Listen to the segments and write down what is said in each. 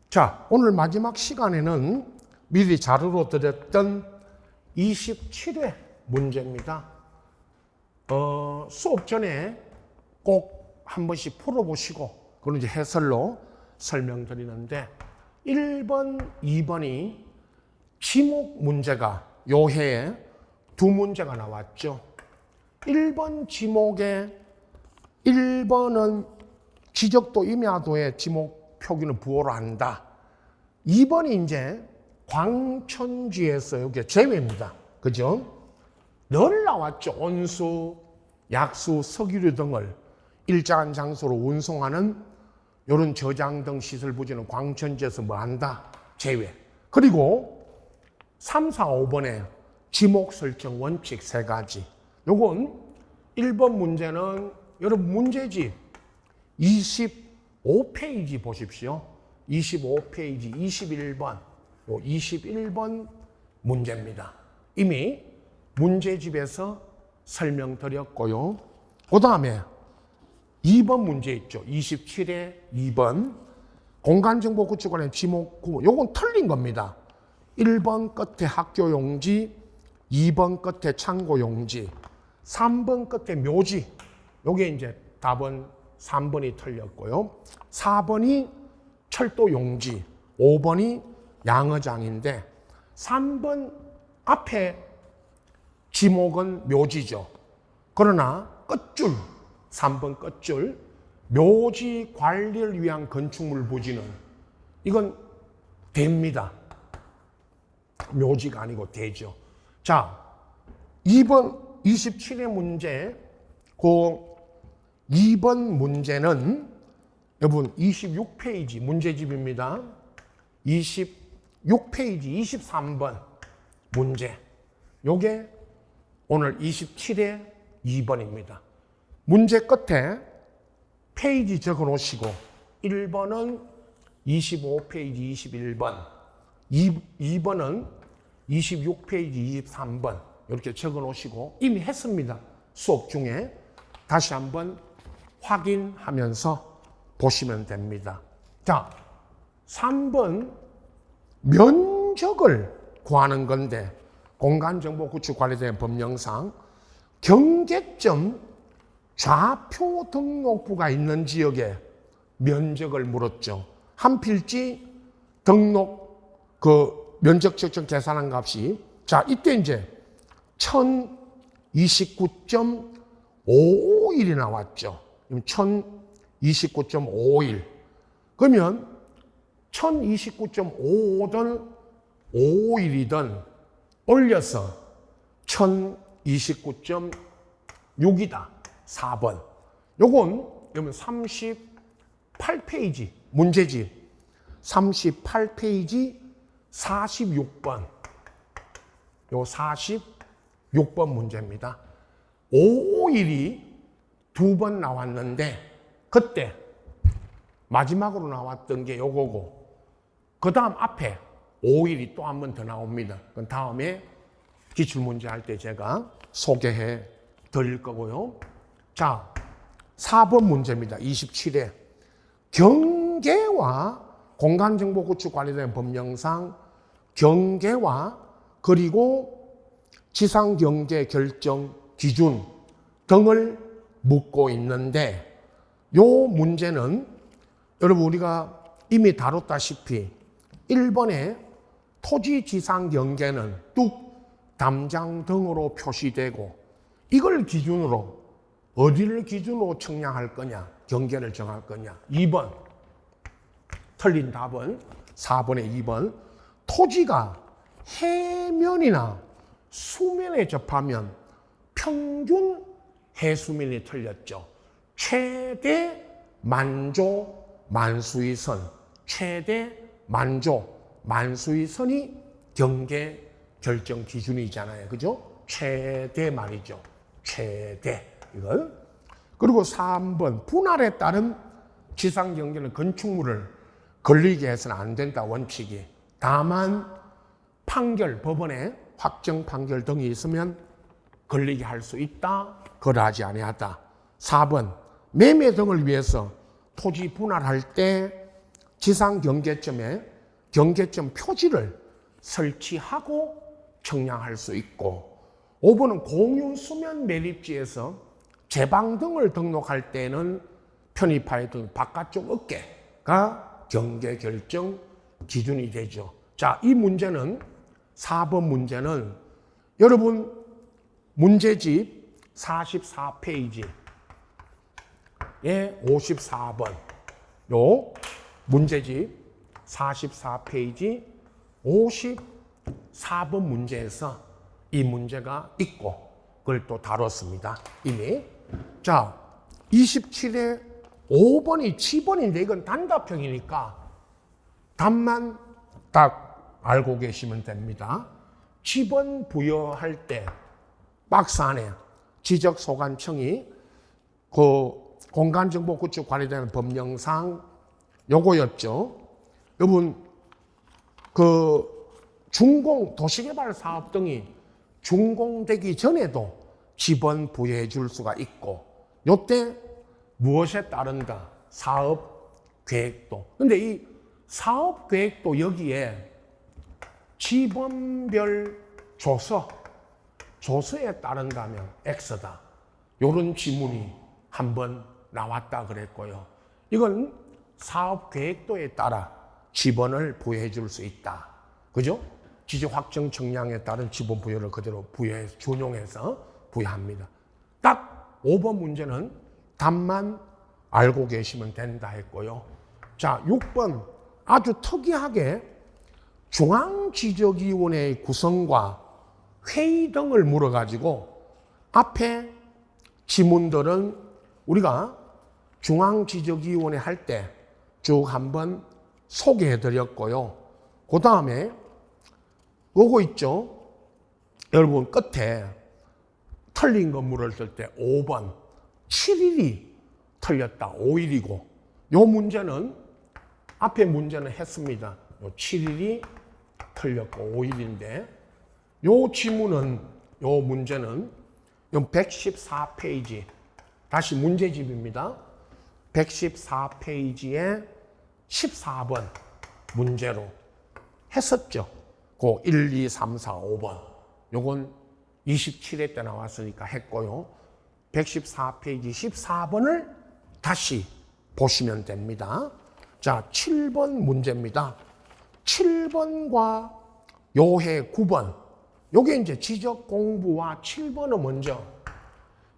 자, 오늘 마지막 시간에는 미리 자료로 드렸던 27회 문제입니다. 수업 전에 꼭 한 번씩 풀어보시고, 그건 이제 해설로 설명드리는데, 1번, 2번이 지목 문제가 요 해에 두 문제가 나왔죠. 1번 지목에 1번은 지적도 임야도의 지목 표기는 부호로 한다. 2번이 이제 광천지에서 이게 제외입니다. 그죠? 늘 나왔죠. 온수, 약수, 석유류 등을 일정한 장소로 운송하는 이런 저장 등 시설 부지는 광천지에서 뭐 한다? 제외. 그리고 3, 4, 5번에 지목 설정 원칙 3가지. 요건 1번 문제는 여러분 문제집 25페이지 보십시오. 25페이지 21번. 요 21번 문제입니다. 이미 문제집에서 설명드렸고요. 그 다음에 2번 문제 있죠. 27회 2번. 공간정보 구축관의 지목 구분. 요건 틀린 겁니다. 1번 끝에 학교 용지, 2번 끝에 창고 용지, 3번 끝에 묘지. 요게 이제 답은 3번이 틀렸고요. 4번이 철도 용지, 5번이 양어장인데 3번 앞에 지목은 묘지죠. 그러나 끝줄, 3번 끝줄, 묘지 관리를 위한 건축물 부지는 이건 대입니다. 묘지가 아니고 대죠. 자, 2번 27회 문제, 그 2번 문제는 여러분 26페이지 문제집입니다. 26페이지 23번 문제. 요게 오늘 27회 2번입니다. 문제 끝에 페이지 적어 놓으시고 1번은 25페이지 21번, 2번은 26페이지 23번 이렇게 적어 놓으시고 이미 했습니다. 수업 중에 다시 한번 확인하면서 보시면 됩니다. 자, 3번 면적을 구하는 건데 공간정보 구축 관리된 법령상 경계점 좌표 등록부가 있는 지역의 면적을 물었죠. 한 필지 등록 면적 측정 계산한 값이 자, 이때 이제 1029.551이 나왔죠. 1029.551. 그러면 1029.55든 51이든 올려서 1029.6이다. 4번. 요건 여러분 38페이지 문제집 38페이지 46번. 요 46번 문제입니다. 551이 두 번 나왔는데 그때 마지막으로 나왔던 게 요거고 그 다음 앞에 5일이 또 한 번 더 나옵니다. 그 다음에 기출문제 할 때 제가 소개해 드릴 거고요. 자, 4번 문제입니다. 27회. 경계와 공간정보 구축 관리된 법령상 경계와 그리고 지상경계 결정 기준 등을 묻고 있는데 요 문제는 여러분 우리가 이미 다뤘다시피 1번에 토지 지상 경계는 뚝 담장 등으로 표시되고 이걸 기준으로 어디를 기준으로 측량할 거냐, 경계를 정할 거냐. 2번 틀린 답은 4번의 2번. 토지가 해면이나 수면에 접하면 평균 해수면이 틀렸죠. 최대 만조 만수의 선, 최대 만조 만수의 선이 경계 결정 기준이잖아요. 그죠? 최대 말이죠. 최대. 이걸. 그리고 3번 분할에 따른 지상 경계는 건축물을 걸리게 해서는 안 된다. 원칙이. 다만 판결, 법원에 확정 판결 등이 있으면 걸리게 할 수 있다. 그러하지 아니하다. 4번 매매 등을 위해서 토지 분할할 때 지상 경계점에 경계점 표지를 설치하고 청량할 수 있고, 5번은 공유 수면 매립지에서 제방등을 등록할 때는 편입하여 둔 바깥쪽 어깨가 경계 결정 기준이 되죠. 자, 이 문제는 4번 문제는 여러분 문제집 44페이지에 54번, 요 문제집 44페이지 54번 문제에서 이 문제가 있고 그걸 또 다뤘습니다, 이미. 자, 27에 5번이 7번인데 이건 단답형이니까 답만 딱 알고 계시면 됩니다. 7번 부여할 때 박스 안에 지적소관청이 그 공간정보 구축 관리되는 법령상 요거였죠. 여러분, 그 준공 도시개발 사업 등이 준공되기 전에도 지번 부여해 줄 수가 있고, 요때 무엇에 따른다? 사업 계획도. 근데 이 사업 계획도 여기에 지번별 조서에 따른다면 X다. 요런 지문이 한번 나왔다 그랬고요. 이건 사업 계획도에 따라 지번을 부여해 줄 수 있다. 그죠? 지적 확정 청량에 따른 지번 부여를 그대로 부여해서 준용해서 부여합니다. 딱 5번 문제는 답만 알고 계시면 된다 했고요. 자, 6번 아주 특이하게 중앙지적위원회의 구성과 회의 등을 물어가지고 앞에 지문들은 우리가 중앙지적위원회 할 때 쭉 한번 소개해드렸고요. 그 다음에 요거 있죠. 여러분 끝에 틀린 거 물었을 때 5번 7일이 틀렸다 5일이고, 요 문제는 앞에 문제는 했습니다. 요 7일이 틀렸고 5일인데 요 지문은 요 문제는 요 114페이지 다시 문제집입니다. 114페이지에 14번 문제로 했었죠. 그 1, 2, 3, 4, 5번. 요건 27회 때 나왔으니까 했고요. 114페이지 14번을 다시 보시면 됩니다. 자, 7번 문제입니다. 7번과 요해 9번. 요게 이제 지적 공부와 7번은 먼저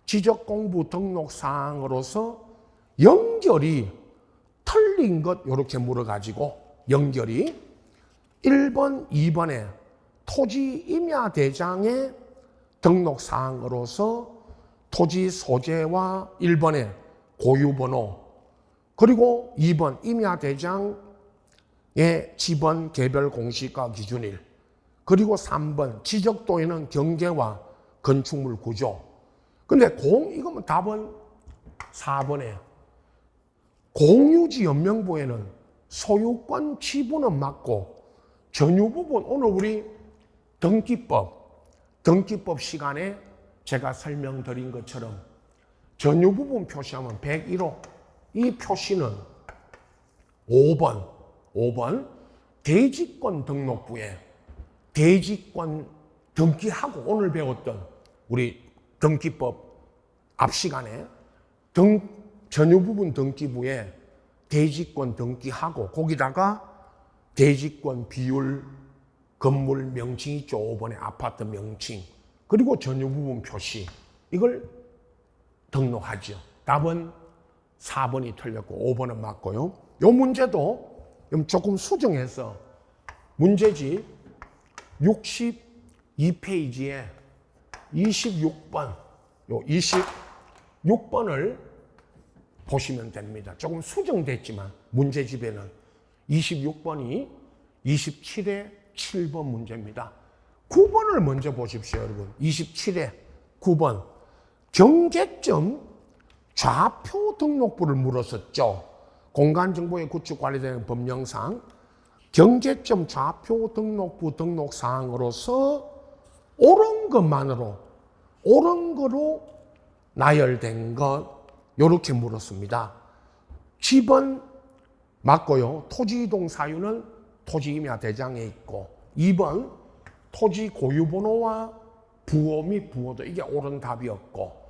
지적 공부 등록 사항으로서 연결이 틀린 것 요렇게 물어가지고 연결이 1번, 2번에 토지 임야 대장의 등록 사항으로서 토지 소재와 1번에 고유번호, 그리고 2번 임야 대장의 지번 개별 공시가 기준일, 그리고 3번 지적도에는 경계와 건축물 구조. 근데 이거면 답은 4번이에요. 공유지 연명부에는 소유권 지분은 맞고 전유 부분, 오늘 우리 등기법 시간에 제가 설명드린 것처럼 전유 부분 표시하면 101호, 이 표시는 5번 대지권 등록부에 대지권 등기하고, 오늘 배웠던 우리 등기법 앞 시간에 전유 부분 등기부에 대지권 등기하고 거기다가 대지권 비율, 건물 명칭 있죠. 5번에 아파트 명칭, 그리고 전유 부분 표시, 이걸 등록하죠. 답은 4번이 틀렸고 5번은 맞고요. 이 문제도 조금 수정해서 문제지 62페이지에 26번, 요 26번을 보시면 됩니다. 조금 수정됐지만 문제집에는 26번이 27회 7번 문제입니다. 9번을 먼저 보십시오, 여러분. 27회 9번. 경계점 좌표 등록부를 물었었죠. 공간정보의 구축 관리되는 법령상 경계점 좌표 등록부 등록사항으로서 옳은 거로 나열된 것, 요렇게 물었습니다. 지번 맞고요. 토지 이동 사유는 토지임야 대장에 있고 2번 토지 고유번호와 부호 및 부호도 이게 옳은 답이었고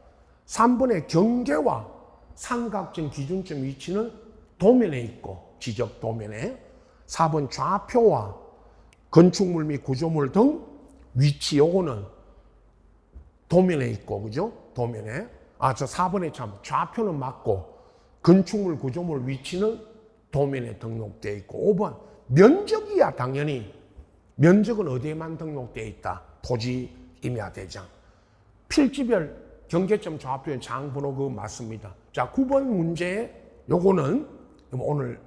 3번의 경계와 삼각점 기준점 위치는 도면에 있고 지적 도면에 4번 좌표와 건축물 및 구조물 등 위치 요거는 도면에 있고 그죠? 도면에 저 4번에 참 좌표는 맞고 건축물 구조물 위치는 도면에 등록되어 있고 5번 면적이야 당연히 면적은 어디에만 등록되어 있다. 토지 임야 대장. 필지별 경계점 좌표의 장번호 그거 맞습니다. 자 9번 문제 요거는 오늘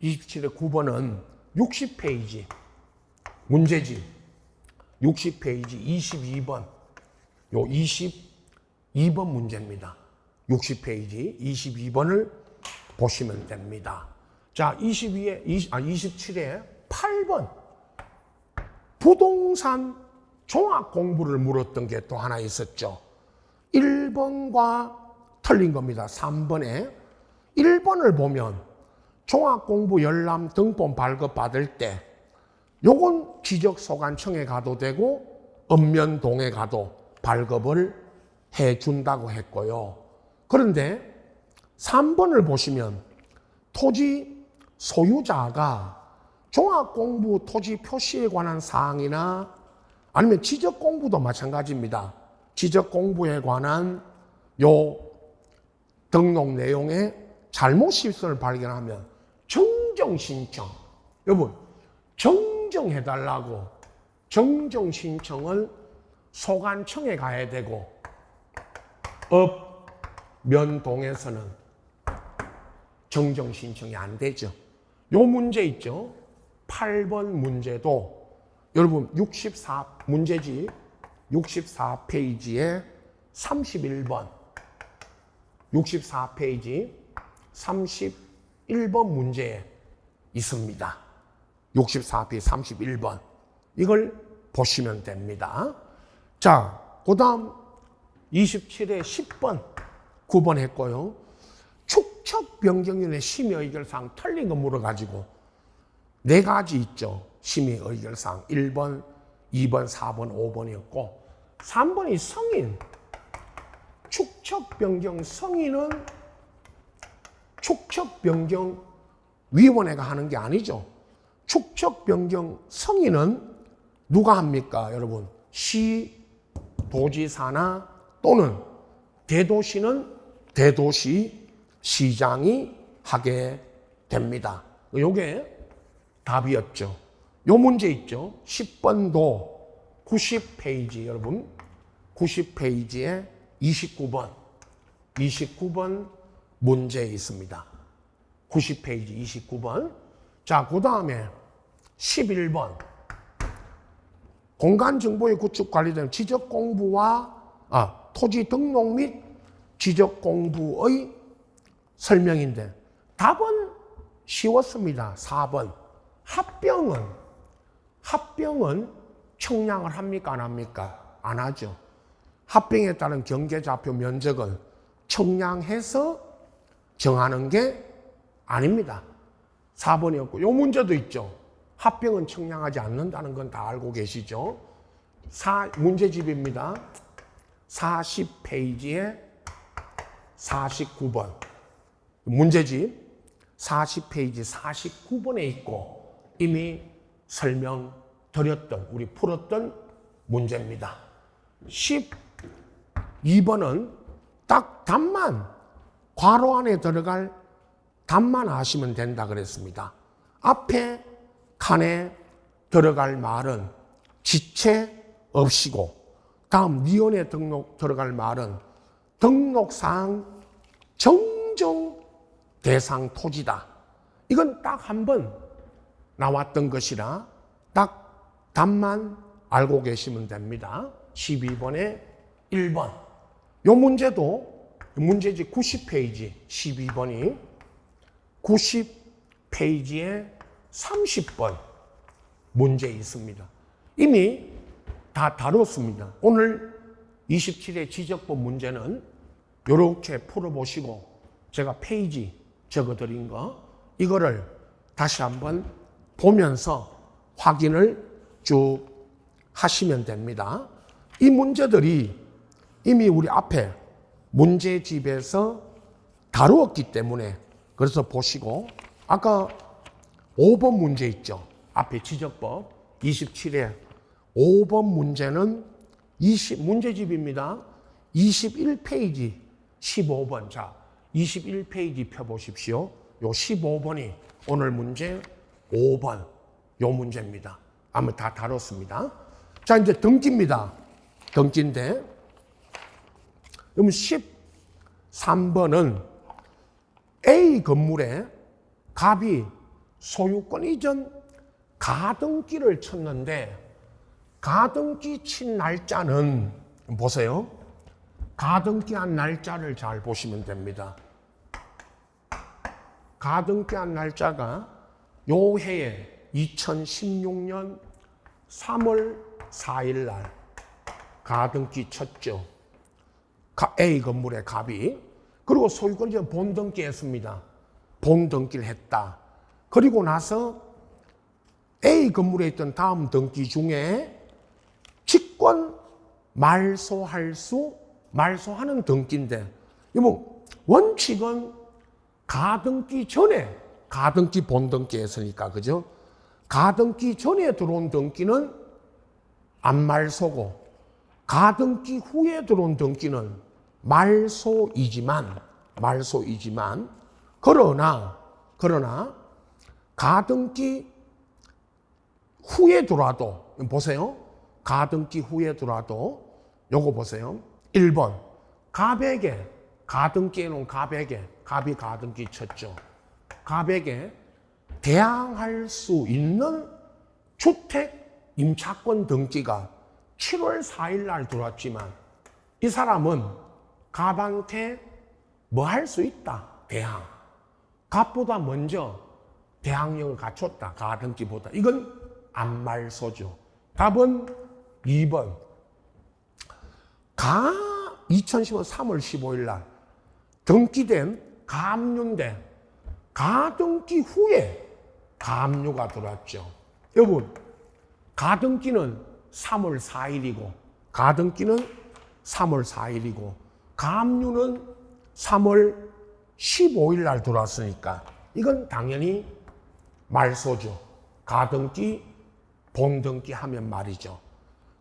27의 9번은 60페이지 문제집 60페이지 22번 요 22번 문제입니다. 60페이지 22번을 보시면 됩니다. 자 27에 8번 부동산 종합 공부를 물었던 게 또 하나 있었죠. 1번과 틀린 겁니다. 3번에 1번을 보면 종합 공부 열람 등본 발급 받을 때 요건 지적소관청에 가도 되고 읍면동에 가도 발급을 해준다고 했고요. 그런데 3번을 보시면 토지 소유자가 종합공부 토지 표시에 관한 사항이나 아니면 지적공부도 마찬가지입니다. 지적공부에 관한 요 등록 내용에 잘못 실수를 발견하면 정정신청 여러분 정정해달라고 정정신청을 소관청에 가야 되고 읍면동에서는 정정신청이 안 되죠. 요 문제 있죠. 8번 문제도 여러분 문제집 64페이지에 31번 64페이지 31번 문제에 있습니다. 64페이지 31번 이걸 보시면 됩니다. 자, 그 다음 27에 10번 9번 했고요. 축척 변경률의 심의 의결사항 틀린 거 물어가지고 4가지 있죠. 심의 의결사항 1번, 2번, 4번, 5번이었고 3번이 성인 축척 변경 성인은 축척 변경 위원회가 하는 게 아니죠. 축척 변경 성인은 누가 합니까? 여러분 시 도지사나 또는 대도시는 대도시 시장이 하게 됩니다. 요게 답이었죠. 요 문제 있죠. 10번도 90페이지 여러분 90페이지에 29번 문제 있습니다. 90페이지 29번. 자, 그 다음에 11번 공간정보의 구축 관리된 지적공부와 토지 등록 및 지적공부의 설명인데 답은 쉬웠습니다. 4번 합병은 청량을 합니까 안 합니까? 안 하죠. 합병에 따른 경계좌표 면적은 청량해서 정하는 게 아닙니다. 4번이었고 요 문제도 있죠. 합병은 청량하지 않는다는 건 다 알고 계시죠? 문제집입니다. 40페이지에 49번 문제집 40페이지 49번에 있고 이미 설명드렸던 우리 풀었던 문제입니다. 12번은 딱 답만 괄호 안에 들어갈 답만 하시면 된다 그랬습니다. 앞에 칸에 들어갈 말은 지체 없이고 다음 니온에 들어갈 말은 등록사항 정정 대상 토지다. 이건 딱 한 번 나왔던 것이라 딱 답만 알고 계시면 됩니다. 12번에 1번. 이 문제도 문제지 90페이지 12번이 90페이지에 30번 문제 있습니다. 이미 다 다뤘습니다. 오늘 27의 지적법 문제는 이렇게 풀어보시고 제가 페이지 적어드린 거 이거를 다시 한번 보면서 확인을 쭉 하시면 됩니다. 이 문제들이 이미 우리 앞에 문제집에서 다루었기 때문에 그래서 보시고 아까 5번 문제 있죠. 앞에 지적법 27회 5번 문제는 문제집입니다. 21페이지 15번. 자, 21페이지 펴보십시오. 요 15번이 오늘 문제 5번 요 문제입니다. 아마 다 다뤘습니다. 자, 이제 등기입니다. 등기인데 그럼 13번은 A 건물에 갑이 소유권 이전 가등기를 쳤는데 가등기 친 날짜는 보세요. 가등기한 날짜를 잘 보시면 됩니다. 가등기한 날짜가 요 해에 2016년 3월 4일 날 가등기 쳤죠. A 건물의 갑이. 그리고 소유권 이전 본등기 했습니다. 본등기를 했다. 그리고 나서 A 건물에 있던 다음 등기 중에 직권 말소하는 등기인데, 뭐 원칙은 가등기 전에 가등기 본등기 했으니까 그죠? 가등기 전에 들어온 등기는 안 말소고 가등기 후에 들어온 등기는 말소이지만 그러나 가등기 후에 들어와도 보세요. 가등기 후에 들어와도 요거 보세요. 1번 갑에게 가등기해 놓은 갑이 가등기 쳤죠. 갑에게 대항할 수 있는 주택 임차권 등기가 7월 4일 날 들어왔지만 이 사람은 갑한테 뭐 할 수 있다. 대항. 갑보다 먼저 대항력을 갖췄다. 가등기보다. 이건 안 말소죠. 답은 2번. 2015년 3월 15일 날 등기된 가압류인데 가등기 후에 가압류가 들어왔죠. 여러분, 가등기는 3월 4일이고 가압류는 3월 15일 날 들어왔으니까 이건 당연히 말소죠. 가등기, 본등기 하면 말이죠.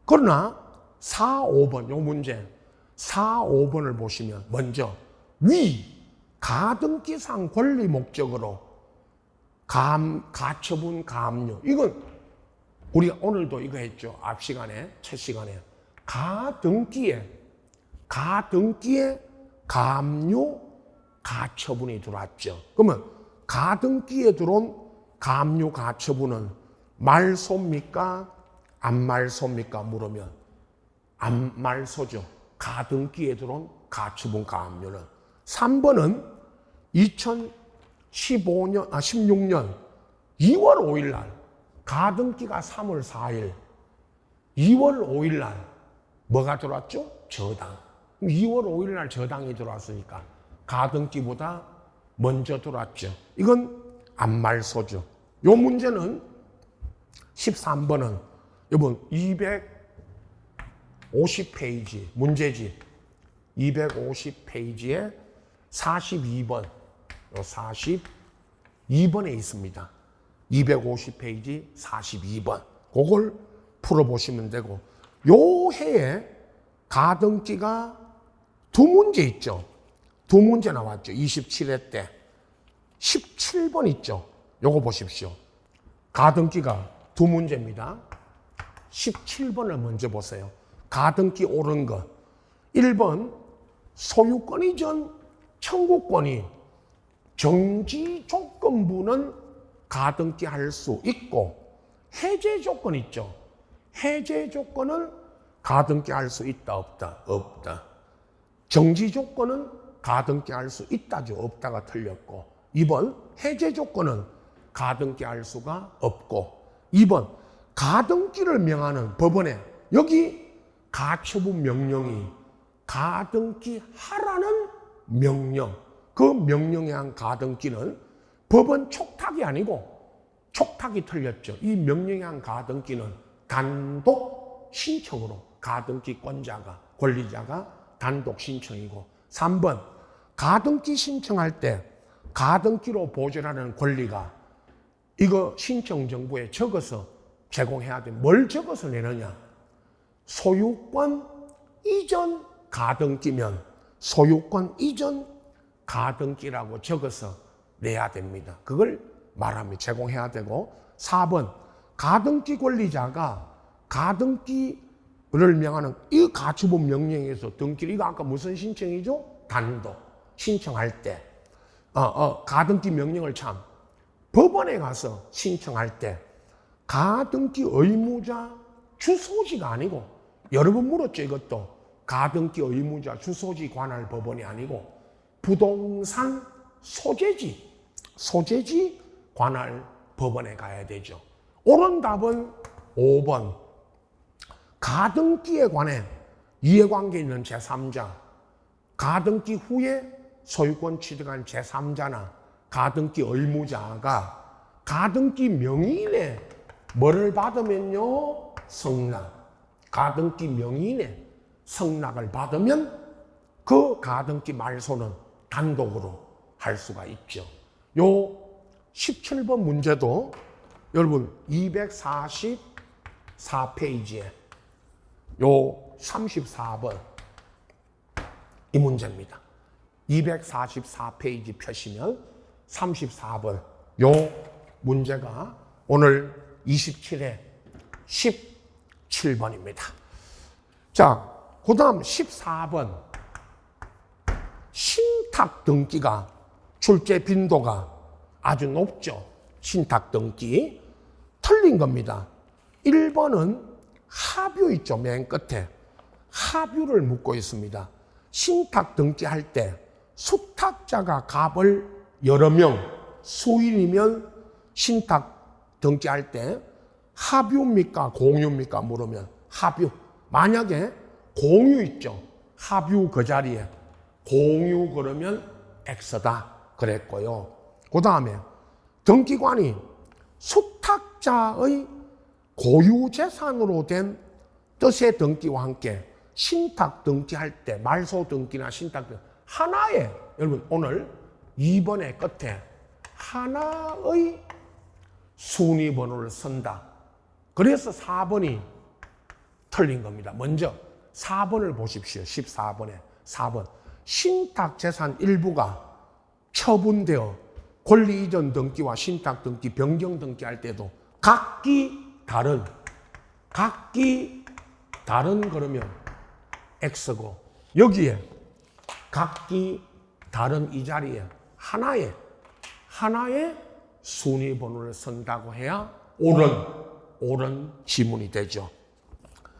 그러나 4, 5번 요 문제 4, 5번을 보시면 먼저 위 가등기상 권리 목적으로 가처분 가압류 이건 우리가 오늘도 이거 했죠. 앞 시간에 첫 시간에 가등기에 가압류 가처분이 들어왔죠. 그러면 가등기에 들어온 가압류 가처분은 말소입니까? 안 말소입니까? 물으면 안 말소죠. 가등기에 들어온 가처분 가압류는. 3번은 16년 2월 5일 날 가등기가 3월 4일 2월 5일 날 뭐가 들어왔죠? 저당. 2월 5일 날 저당이 들어왔으니까 가등기보다 먼저 들어왔죠. 이건 안 말소죠. 요 문제는 13번은 여러분 250페이지 문제집 250페이지에 42번 요 42번에 있습니다. 250페이지 42번 그걸 풀어보시면 되고 요 해에 가등기가 두 문제 있죠. 두 문제 나왔죠. 27회 때 17번 있죠. 요거 보십시오. 가등기가 두 문제입니다. 17번을 먼저 보세요. 가등기 옳은 것. 1번 소유권 이전 청구권이 정지 조건부는 가등기 할 수 있고 해제 조건 있죠. 해제 조건은 가등기 할 수 있다 없다? 없다. 정지 조건은 가등기 할 수 있다죠. 없다가 틀렸고 2번 해제 조건은 가등기 할 수가 없고 2번 가등기를 명하는 법원에 여기 가처분 명령이 가등기 하라는 명령 그 명령에 한 가등기는 법원 촉탁이 아니고 촉탁이 틀렸죠. 이 명령한 가등기는 단독 신청으로 가등기권자가, 권리자가 단독 신청이고, 3번 가등기 신청할 때 가등기로 보존하는 권리가 이거 신청 정보에 적어서 제공해야 돼. 뭘 적어서 내느냐? 소유권 이전 가등기면 소유권 이전 가등기라고 적어서 내야 됩니다. 그걸 말하면 제공해야 되고, 4번 가등기 권리자가 가등기를 명하는 이 가처분 명령에서 등기를, 이거 아까 무슨 신청이죠? 단독 신청할 때 가등기 명령을 참 법원에 가서 신청할 때 가등기 의무자 주소지가 아니고, 여러 번 물었죠. 이것도 가등기 의무자 주소지 관할 법원이 아니고 부동산 소재지 관할 법원에 가야 되죠. 옳은 답은 5번. 가등기에 관해 이해관계 있는 제3자, 가등기 후에 소유권 취득한 제3자나 가등기 의무자가 가등기 명의인의 뭐를 받으면요? 성낙. 가등기 명의인의 성낙을 받으면 그 가등기 말소는 단독으로 할 수가 있죠. 요 17번 문제도 여러분 244페이지에 요 34번 이 문제입니다. 244페이지 펴시면 34번 요 문제가 오늘 27회 17번입니다. 자, 그 다음 14번 신탁 등기가 출제 빈도가 아주 높죠. 신탁 등기 틀린 겁니다. 1번은 합유 있죠. 맨 끝에 합유를 묻고 있습니다. 신탁 등기할 때 수탁자가 갑을 여러 명, 수인이면 신탁 등기할 때 합유입니까? 공유입니까? 물으면 합유. 만약에 공유 있죠. 합유 그 자리에 공유 그러면 X다 그랬고요. 그 다음에 등기관이 수탁자의 고유재산으로 된 뜻의 등기와 함께 신탁 등기할 때 말소 등기나 신탁 등기 하나의, 여러분 오늘 2번의 끝에 하나의 순위번호를 쓴다. 그래서 4번이 틀린 겁니다. 먼저 4번을 보십시오. 14번에 4번 신탁재산 일부가 처분되어 권리 이전 등기와 신탁 등기, 변경 등기할 때도 각기 다른 그러면 X고, 여기에 각기 다른 이 자리에 하나의 순위번호를 쓴다고 해야 옳은 지문이 되죠.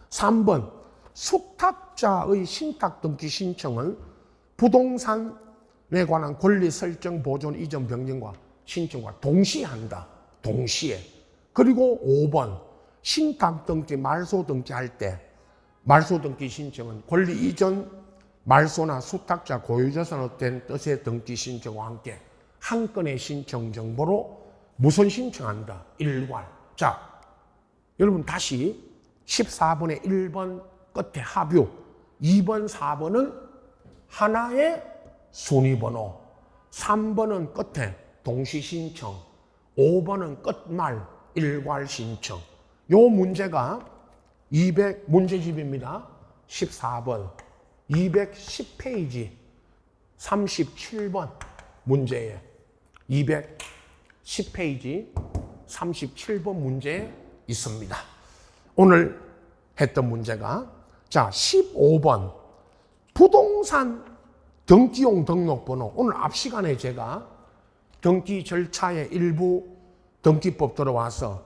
3번 수탁자의 신탁 등기 신청은 부동산에 관한 권리 설정, 보존, 이전, 변경과 신청과 동시에 한다. 동시에. 그리고 5번 신탁 등기, 말소 등기 할 때 말소 등기 신청은 권리 이전, 말소나 수탁자 고유재산으로 된 뜻의 등기 신청과 함께 한 건의 신청 정보로 무슨 신청한다? 일괄. 자, 여러분 다시 14번의 1번 끝에 합유, 2번, 4번은 하나의 순위번호, 3번은 끝에 동시신청, 5번은 끝말 일괄 신청. 요 문제가 문제집입니다. 14번 210페이지 37번 문제에 210페이지 37번 문제에 있습니다. 오늘 했던 문제가 자 15번 부동산 등기용 등록번호. 오늘 앞 시간에 제가 등기 절차의 일부 등기법 들어와서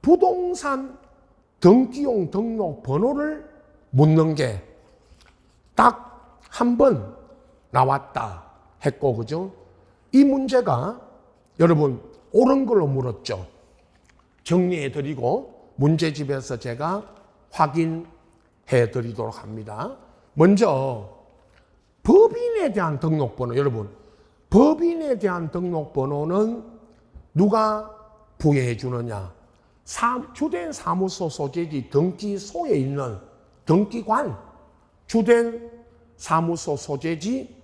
부동산 등기용 등록번호를 묻는 게 딱 한 번 나왔다 했고, 그죠? 이 문제가 여러분 옳은 걸로 물었죠. 정리해드리고 문제집에서 제가 확인해드리도록 합니다. 먼저 법인에 대한 등록번호. 여러분 법인에 대한 등록번호는 누가 부여해 주느냐? 주된 사무소 소재지 등기소에 있는 등기관, 주된 사무소 소재지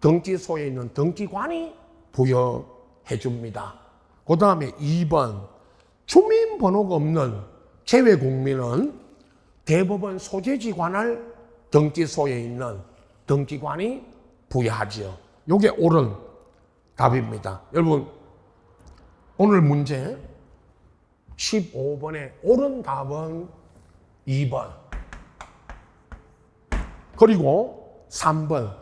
등기소에 있는 등기관이 부여해 줍니다. 그 다음에 2번, 주민번호가 없는 재외국민은 대법원 소재지 관할 등기소에 있는 등기관이 부여하지요. 이게 옳은 답입니다. 여러분, 오늘 문제 15번의 옳은 답은 2번. 그리고 3번,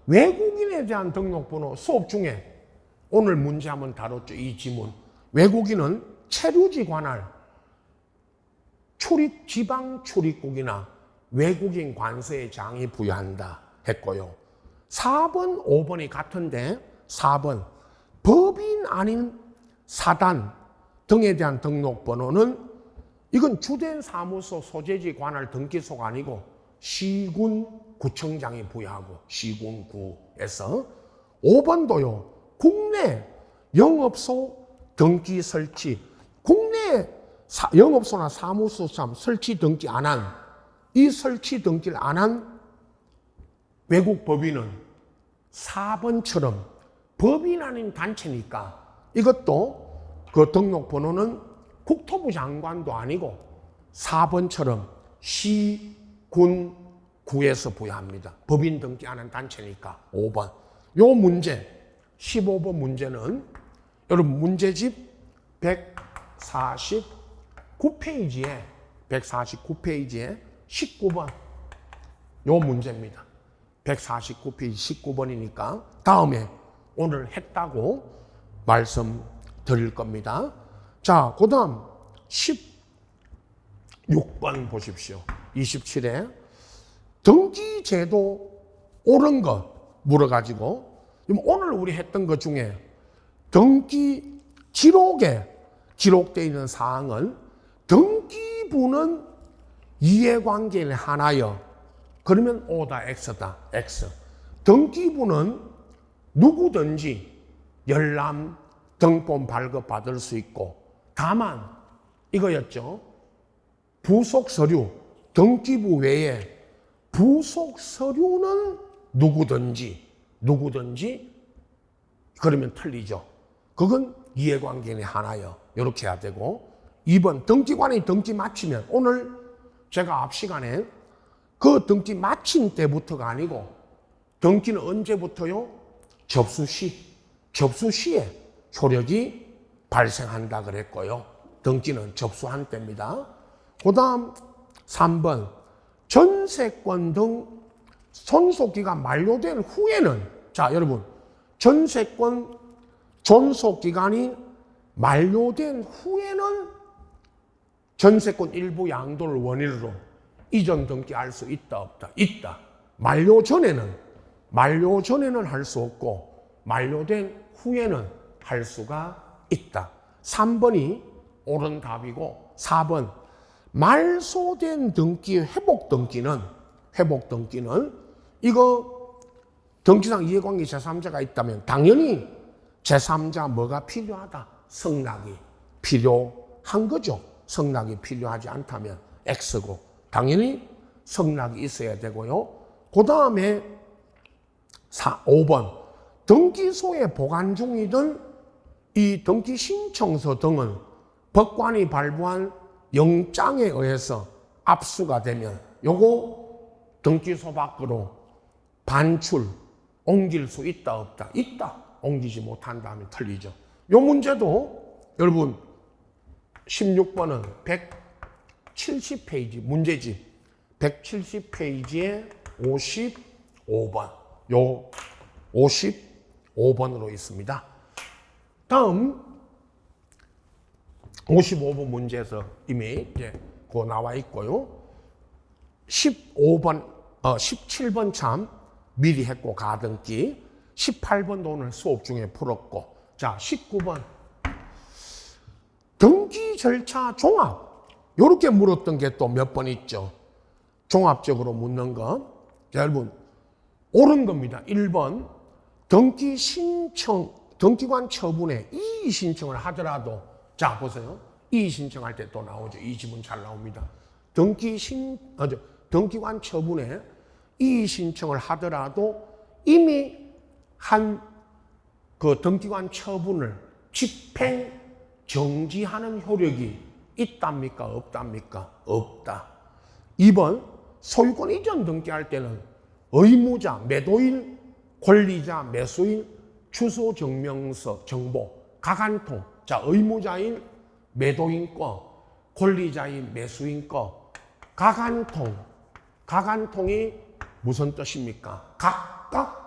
외국인에 대한 등록번호. 수업 중에 오늘 문제 한번 다뤘죠. 이 지문. 외국인은 체류지 관할 지방 출입국이나 외국인 관세장이 부여한다 했고요. 4번, 5번이 같은데 4번, 법인 아닌 사단 등에 대한 등록번호는 이건 주된 사무소 소재지 관할 등기소가 아니고 시군 구청장이 부여하고 시군구에서. 5번도요. 국내 영업소 등기 설치, 국내 영업소나 사무소 설치 등기 안 한, 이 설치 등기를 안 한 외국 법인은 4번처럼 법인 아닌 단체니까 이것도 그 등록번호는 국토부 장관도 아니고 4번처럼 시, 군, 구에서 부여합니다. 법인 등기 안 한 단체니까 5번. 요 문제 15번 문제는 여러분 문제집 149페이지에 19번 요 문제입니다. 149페이지 19번이니까 다음에 오늘 했다고 말씀드릴 겁니다. 자, 그 다음 16번 보십시오. 27에 등기제도 옳은 것 물어가지고 오늘 우리 했던 것 중에 등기 기록에 기록되어 있는 사항은 등기부는 이해관계를 하나여 그러면 O다, X다, X. 등기부는 누구든지 열람, 등본 발급받을 수 있고 다만 이거였죠. 부속 서류, 등기부 외에 부속 서류는 누구든지 그러면 틀리죠. 그건 이해관계는 하나요. 이렇게 해야 되고 2번 등기관이 등기 마치면 오늘 제가 앞 시간에 그 등기 마친 때부터가 아니고 등기는 언제부터요? 접수시에 효력이 발생한다 그랬고요. 등기는 접수한 때입니다. 그 다음 3번 전세권 등 존속기간 만료된 후에는 자 여러분 전세권 존속기간이 만료된 후에는 전세권 일부 양도를 원인으로 이전 등기할 수 있다 없다? 있다. 만료 전에는 할 수 없고 만료된 후에는 할 수가 있다. 3번이 옳은 답이고 4번 말소된 등기 회복 등기는 이거 등기상 이해관계 제3자가 있다면 당연히 제3자 뭐가 필요하다? 성락이 필요한 거죠. 성락이 필요하지 않다면 X고 당연히 성락이 있어야 되고요. 그 다음에 5번 등기소에 보관 중이던 이 등기 신청서 등은 법관이 발부한 영장에 의해서 압수가 되면 요거 등기소 밖으로 반출 옮길 수 있다 없다? 있다. 옮기지 못한다 하면 틀리죠. 요 문제도 여러분 16번은 170페이지 문제집 170페이지에 55번 요 55번으로 있습니다. 다음 55번 문제에서 이미 이제 그 나와 있고요. 17번 참 미리 했고 가등기 18번도 오늘 수업 중에 풀었고 자 19번 등기 절차 종합 이렇게 물었던 게 또 몇 번 있죠. 종합적으로 묻는 거 자, 여러분 옳은 겁니다. 1번 등기관 처분에 이의 신청을 하더라도 자, 보세요. 이의 신청할 때 또 나오죠. 이 지문 잘 나옵니다. 등기관 처분에 이의 신청을 하더라도 이미 한 그 등기관 처분을 집행 정지하는 효력이 있답니까? 없답니까? 없다. 2번, 소유권 이전 등기할 때는 의무자, 매도인, 권리자, 매수인, 주소 증명서 정보 각 한 통. 자, 의무자인 매도인 거, 권리자인 매수인 거 각 한 통. 각 한 통이 무슨 뜻입니까? 각각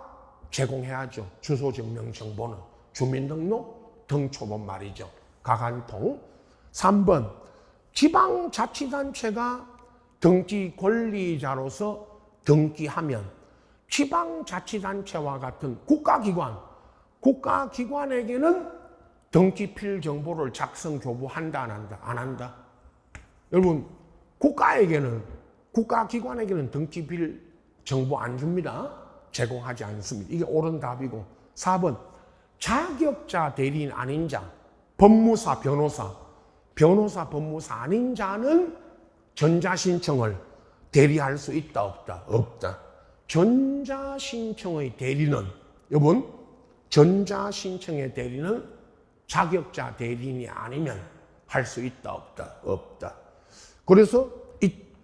제공해야죠. 주소 증명 정보는 주민등록 등초본 말이죠. 각 한 통. 3번, 지방자치단체가 등기 권리자로서 등기하면 지방자치단체와 같은 국가기관에게는 등기필 정보를 작성 교부한다, 안 한다? 안 한다. 여러분, 국가기관에게는 등기필 정보 안 줍니다. 제공하지 않습니다. 이게 옳은 답이고. 4번, 자격자 대리인 아닌 자, 법무사, 변호사, 법무사 아닌 자는 전자신청을 대리할 수 있다, 없다? 없다. 전자신청의 대리는, 여러분, 전자신청의 대리는 자격자 대리인이 아니면 할 수 있다, 없다? 없다. 그래서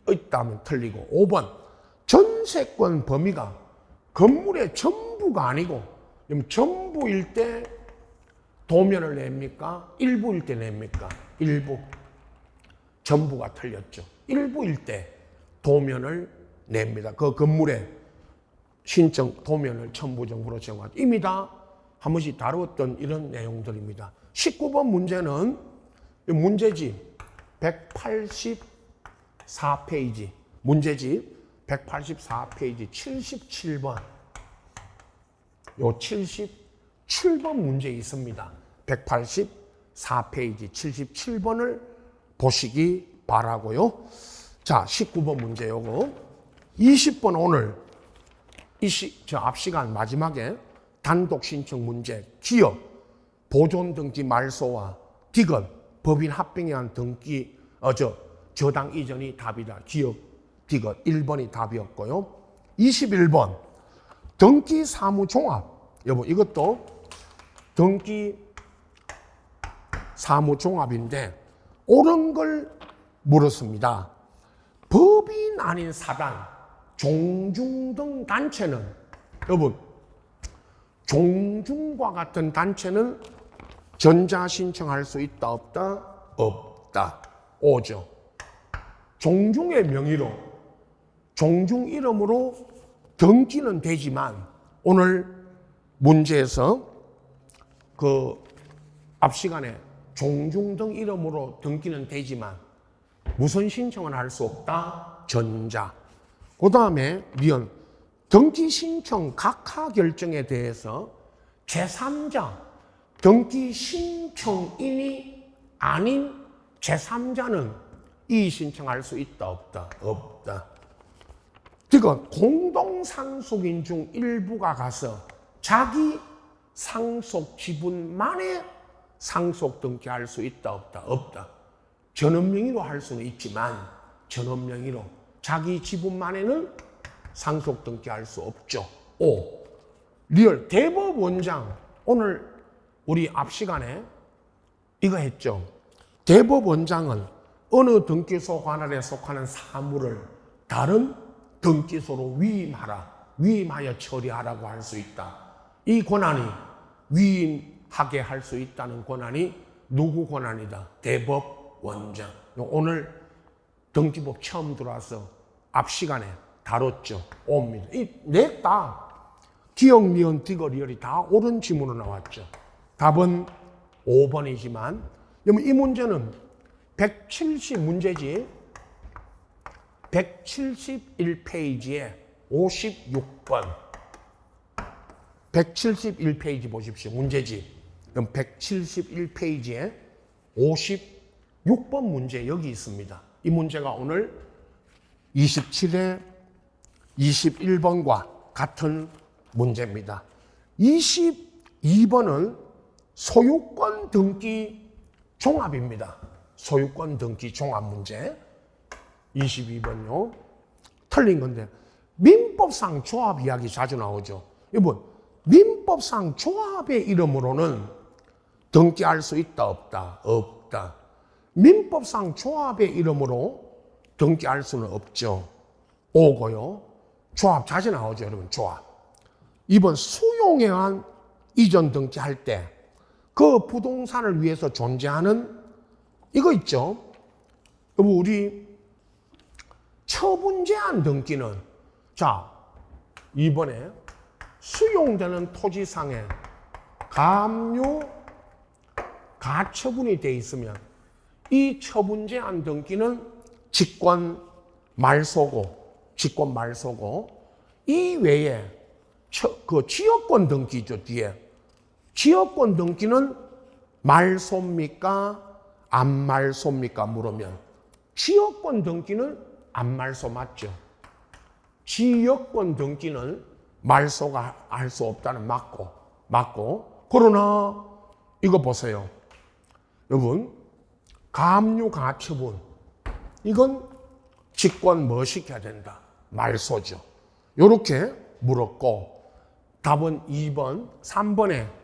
있다면 틀리고. 5번, 전세권 범위가 건물의 전부가 아니고, 전부일 때 도면을 냅니까? 일부일 때 냅니까? 일부. 전부가 틀렸죠. 일부일 때 도면을 냅니다. 그 건물의 신청 도면을 첨부정보로 제공하죠. 이미 다 한 번씩 다루었던 이런 내용들입니다. 19번 문제는 문제집 184페이지, 문제집 184페이지 77번. 요 77번 문제 있습니다. 184페이지 77번을 보시기 바라고요. 자, 19번 문제 요거. 20번 오늘 앞 시간 마지막에 단독 신청 문제, 기업 보존 등기 말소와 디귿 법인 합병에 의한 등기 저당 이전이 답이다. 기업 디귿 1번이 답이었고요. 21번 등기 사무 종합. 여보, 이것도 등기 사무 종합인데 옳은 걸 물었습니다. 법인 아닌 사단, 종중 등 단체는, 여러분, 종중과 같은 단체는 전자신청할 수 있다, 없다? 없다. 5죠. 종중의 명의로, 종중 이름으로 등기는 되지만, 오늘 문제에서 앞 시간에 종중 등 이름으로 등기는 되지만 무슨 신청은 할 수 없다? 전자. 그 다음에 니은 등기 신청 각하 결정에 대해서 제3자, 등기 신청인이 아닌 제3자는 이의 신청할 수 있다, 없다? 없다. 그러니까 공동상속인 중 일부가 가서 자기 상속 지분만에 상속 등기할 수 있다, 없다? 없다. 전업명의로 할 수는 있지만 전업명의로 자기 지분만에는 상속 등기할 수 없죠. 5. 리얼 대법원장. 오늘 우리 앞 시간에 이거 했죠. 대법원장은 어느 등기소 관할에 속하는 사무를 다른 등기소로 위임하여 처리하라고 할 수 있다. 이 권한이 위임하게 할 수 있다는 권한이 누구 권한이다? 대법원장. 오늘 등기법 처음 들어와서 앞 시간에 다뤘죠. 옵니다. 냈다. 기억, 니은, 디귿, 리얼이 다 옳은 지문으로 나왔죠. 답은 5번이지만 이 문제는 170 문제지 171페이지에 56번 171페이지 보십시오. 문제집 171페이지에 56번 문제 여기 있습니다. 이 문제가 오늘 27에 21번과 같은 문제입니다. 22번은 소유권 등기 종합입니다. 소유권 등기 종합 문제. 22번요. 틀린 건데 민법상 조합 이야기 자주 나오죠. 여러분, 민법상 조합의 이름으로는 등기할 수 있다 없다? 없다. 민법상 조합의 이름으로 등기할 수는 없죠. 오고요. 조합 자주 나오죠, 여러분. 조합. 이번 수용에 의한 이전 등기할 때 그 부동산을 위해서 존재하는 이거 있죠. 우리 처분 제한 등기는 자, 이번에 수용되는 토지상에 감유 가처분이 돼 있으면 이 처분 제한 등기는 직권 말소고 이 외에 그 지역권 등기죠. 뒤에 지역권 등기는 말소입니까? 안 말소입니까? 물으면 지역권 등기는 안 말소 맞죠? 지역권 등기는 말소가 할 수 없다는 맞고 그러나 이거 보세요. 여러분, 감유 가처분 이건 직권 뭐 시켜야 된다? 말소죠. 요렇게 물었고 답은 2번, 3번에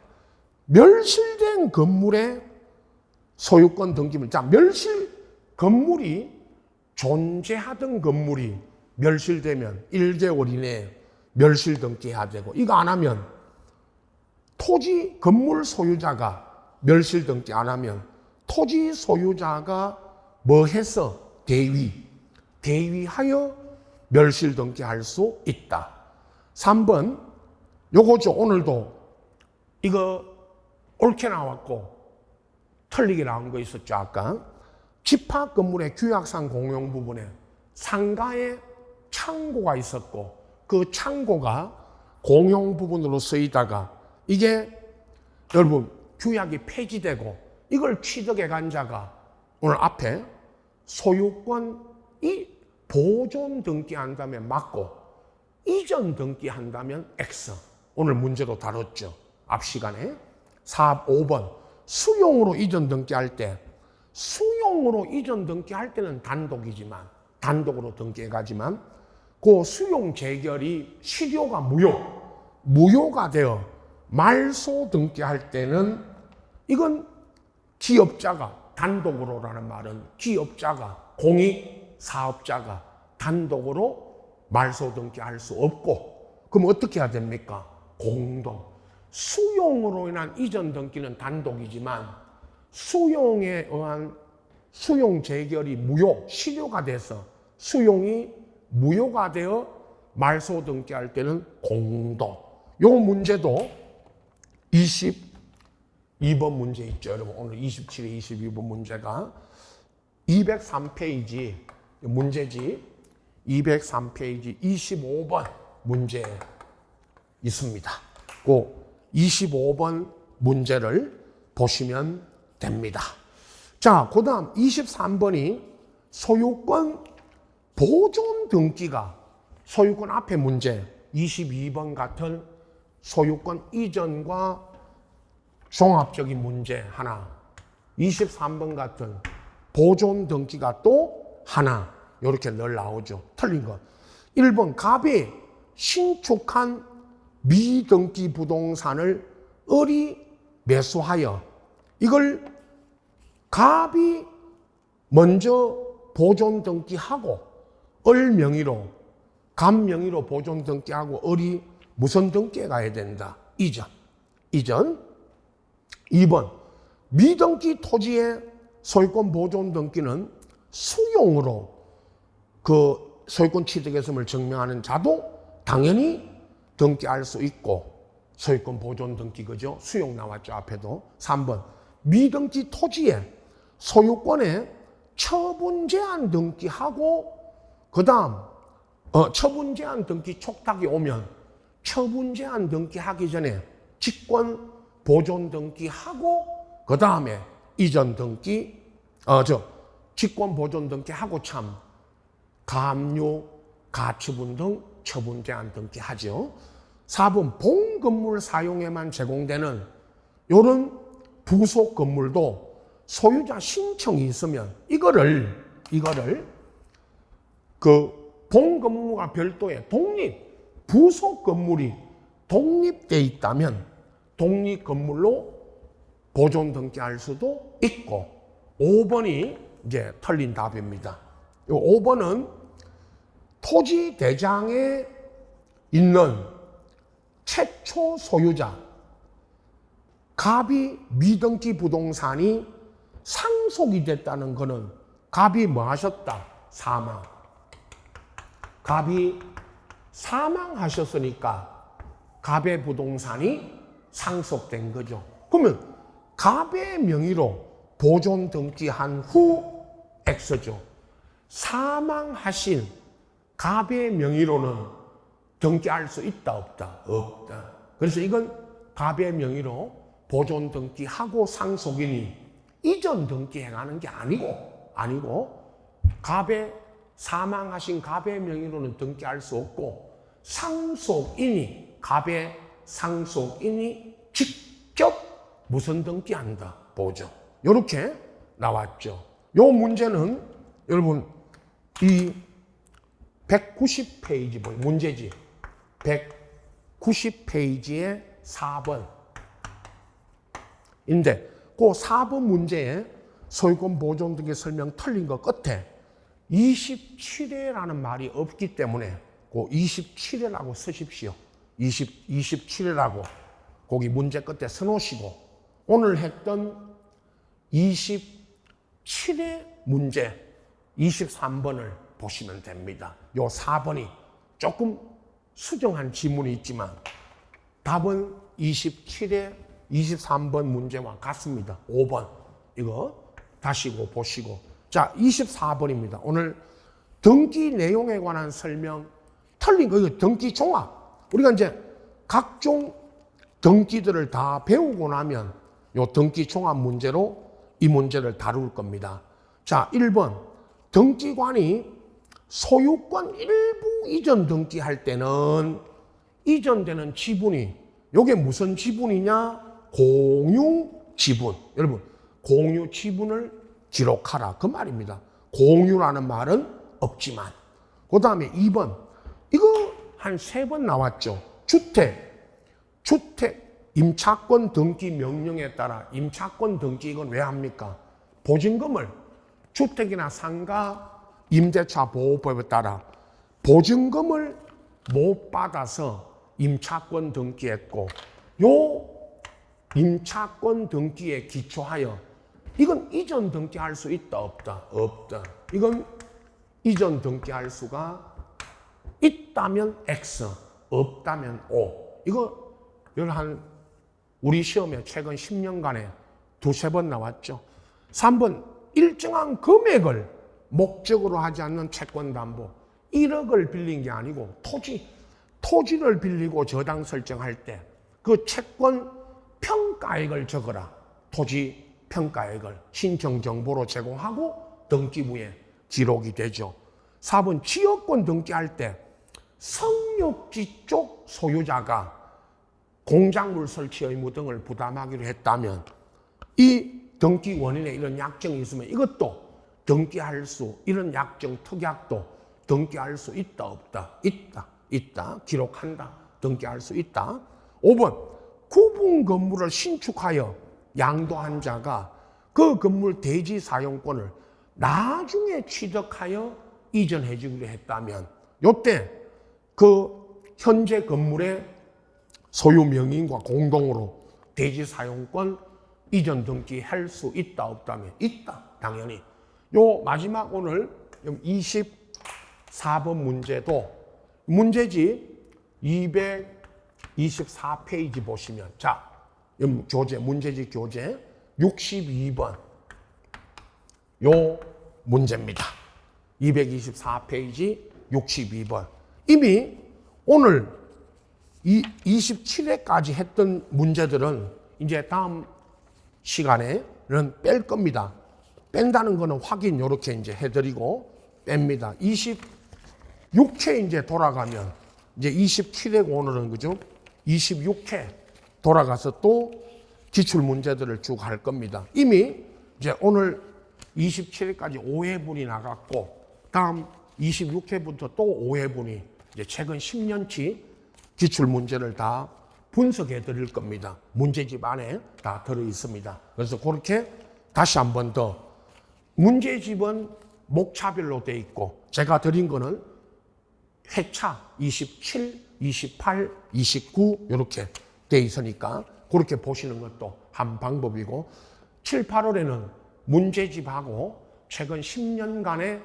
멸실된 건물의 소유권 등기물. 자, 건물이 존재하던 건물이 멸실되면 1개월 이내에 멸실 등기해야 되고 이거 안 하면 토지 건물 소유자가 멸실 등기 안 하면 토지 소유자가 뭐 해서 대위하여 멸실 등기할 수 있다. 3번 요거죠. 오늘도 이거 옳게 나왔고 틀리게 나온 거 있었죠. 아까 집합 건물의 규약상 공용 부분에 상가에 창고가 있었고 그 창고가 공용 부분으로 쓰이다가 이게 여러분 규약이 폐지되고 이걸 취득해 간 자가 오늘 앞에 소유권이 보존 등기한다면 맞고 이전 등기한다면 X. 오늘 문제도 다뤘죠. 앞 시간에 4, 5번 수용으로 이전 등기할 때 때는 단독으로 등기해 가지만 그 수용 재결이 실효가 무효가 되어 말소 등기할 때는 이건 기업자가 단독으로라는 말은 기업자가 공익 사업자가 단독으로 말소 등기할 수 없고 그럼 어떻게 해야 됩니까? 공동. 수용으로 인한 이전 등기는 단독이지만 수용에 의한 수용 재결이 실효가 돼서 수용이 무효가 되어 말소 등기할 때는 공동. 요 문제도 22번 문제 있죠. 여러분 오늘 27, 22번 문제가 203페이지 문제지 203페이지 25번 문제 있습니다. 그 25번 문제를 보시면 됩니다. 자, 그 다음 23번이 소유권 보존 등기가 소유권 앞에 문제 22번 같은 소유권 이전과 종합적인 문제 하나 23번 같은 보존 등기가 또 하나 이렇게 늘 나오죠. 틀린 것 1번 갑이 신축한 미등기 부동산을 을이 매수하여 이걸 갑이 먼저 보존 등기하고 을 명의로 갑 명의로 보존 등기하고 을이 무슨 등기에 가야 된다? 이전 2번 미등기 토지의 소유권 보존 등기는 수용으로 그 소유권 취득했음을 증명하는 자도 당연히 등기할 수 있고 소유권 보존 등기 그죠? 수용 나왔죠 앞에도. 3번 미등기 토지에 소유권에 처분 제한 등기하고 그 다음 처분 제한 등기 촉탁이 오면 처분 제한 등기하기 전에 직권 보존 등기하고 그 다음에 이전 등기 직권 보존 등기하고 참 감유 가처분 등 처분 제한 등기하죠. 4번 본 건물 사용에만 제공되는 이런 부속 건물도 소유자 신청이 있으면 이거를 그 본 건물과 별도의 부속 건물이 독립돼 있다면 독립 건물로 보존 등기할 수도 있고 5번이 이제 틀린 답입니다. 5번은 토지 대장에 있는 최초 소유자 갑이 미등기 부동산이 상속이 됐다는 것은 갑이 뭐 하셨다? 사망. 갑이 사망하셨으니까 갑의 부동산이 상속된 거죠. 그러면 갑의 명의로 보존 등기한 후 X죠. 사망하신 갑의 명의로는 등기할 수 있다 없다? 없다. 그래서 이건 갑의 명의로 보존 등기하고 상속인이 이전 등기 행하는 게 아니고 사망하신 갑의 명의로는 등기할 수 없고 갑의 상속인이 직접 무슨 등기한다? 보죠. 이렇게 나왔죠. 이 문제는 여러분 이 190페이지 문제지. 190페이지에 4번. 인데 그 4번 문제에 소유권 보존 등기 설명 틀린 거 끝에 27회라는 말이 없기 때문에 그 27회라고 쓰십시오. 27회라고 거기 문제 끝에 써놓으시고 오늘 했던 27회 문제 23번을 보시면 됩니다. 요 4번이 조금 수정한 지문이 있지만 답은 27회 23번 문제와 같습니다. 5번 이거 다시고 보시고 자 24번입니다. 오늘 등기 내용에 관한 설명 틀린 거 이거 등기 종합 우리가 이제 각종 등기들을 다 배우고 나면 요 등기 종합 문제로 이 문제를 다룰 겁니다. 자 1번 등기관이 소유권 일부 이전 등기할 때는 이전되는 지분이 요게 무슨 지분이냐? 공유 지분. 여러분 공유 지분을 기록하라 그 말입니다. 공유라는 말은 없지만 그 다음에 2번 이거 한 3번 나왔죠. 주택 임차권 등기 명령에 따라 임차권 등기 이건 왜 합니까? 보증금을 주택이나 상가 임대차 보호법에 따라 보증금을 못 받아서 임차권 등기했고 요 임차권 등기에 기초하여 이건 이전 등기할 수 있다 없다? 없다. 이건 이전 등기할 수가 있다면 X, 없다면 O. 이거 우리 시험에 최근 10년간에 2-3번 나왔죠. 3번 일정한 금액을 목적으로 하지 않는 채권담보 1억을 빌린 게 아니고 토지를 빌리고 저당 설정할 때 그 채권 평가액을 적어라. 토지 평가액을 신청 정보로 제공하고 등기부에 기록이 되죠. 4번 지역권 등기할 때 성역지 쪽 소유자가 공작물 설치 의무 등을 부담하기로 했다면 이 등기 원인에 이런 약정이 있으면 이것도 등기할 수 이런 약정 특약도 등기할 수 있다 없다? 있다. 기록한다. 등기할 수 있다. 5번 구분 건물을 신축하여 양도한 자가 그 건물 대지 사용권을 나중에 취득하여 이전해 주기로 했다면 요때 그 현재 건물의 소유 명의인과 공동으로 대지 사용권 이전 등기할 수 있다 없다면 있다. 당연히. 요 마지막 오늘 24번 문제도 문제지 224페이지 보시면 자 교재 문제지 교재 62번 요 문제입니다. 224페이지 62번 이미 오늘 27회까지 했던 문제들은 이제 다음 시간에는 뺄 겁니다. 뺀다는 거는 확인 요렇게 이제 해드리고 뺍니다. 26회 이제 돌아가면 이제 27회고 오늘은 그죠? 26회 돌아가서 또 기출 문제들을 쭉 할 겁니다. 이미 이제 오늘 27일까지 5회분이 나갔고, 다음 26회부터 또 5회분이 이제 최근 10년치 기출 문제를 다 분석해 드릴 겁니다. 문제집 안에 다 들어 있습니다. 그래서 그렇게 다시 한 번 더, 문제집은 목차별로 돼 있고, 제가 드린 거는 회차 27, 28, 29 이렇게 돼 있으니까 그렇게 보시는 것도 한 방법이고, 7, 8월에는 문제집하고 최근 10년간의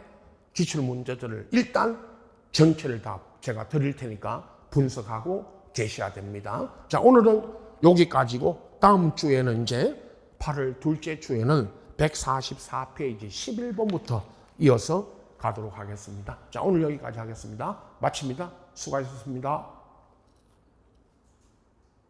기출 문제들을 일단 전체를 다 제가 드릴 테니까 분석하고 계셔야 됩니다. 자, 오늘은 여기까지고, 다음 주에는 이제 8월 둘째 주에는 144페이지 11번부터 이어서 가도록 하겠습니다. 자, 오늘 여기까지 하겠습니다. 마칩니다. 수고하셨습니다.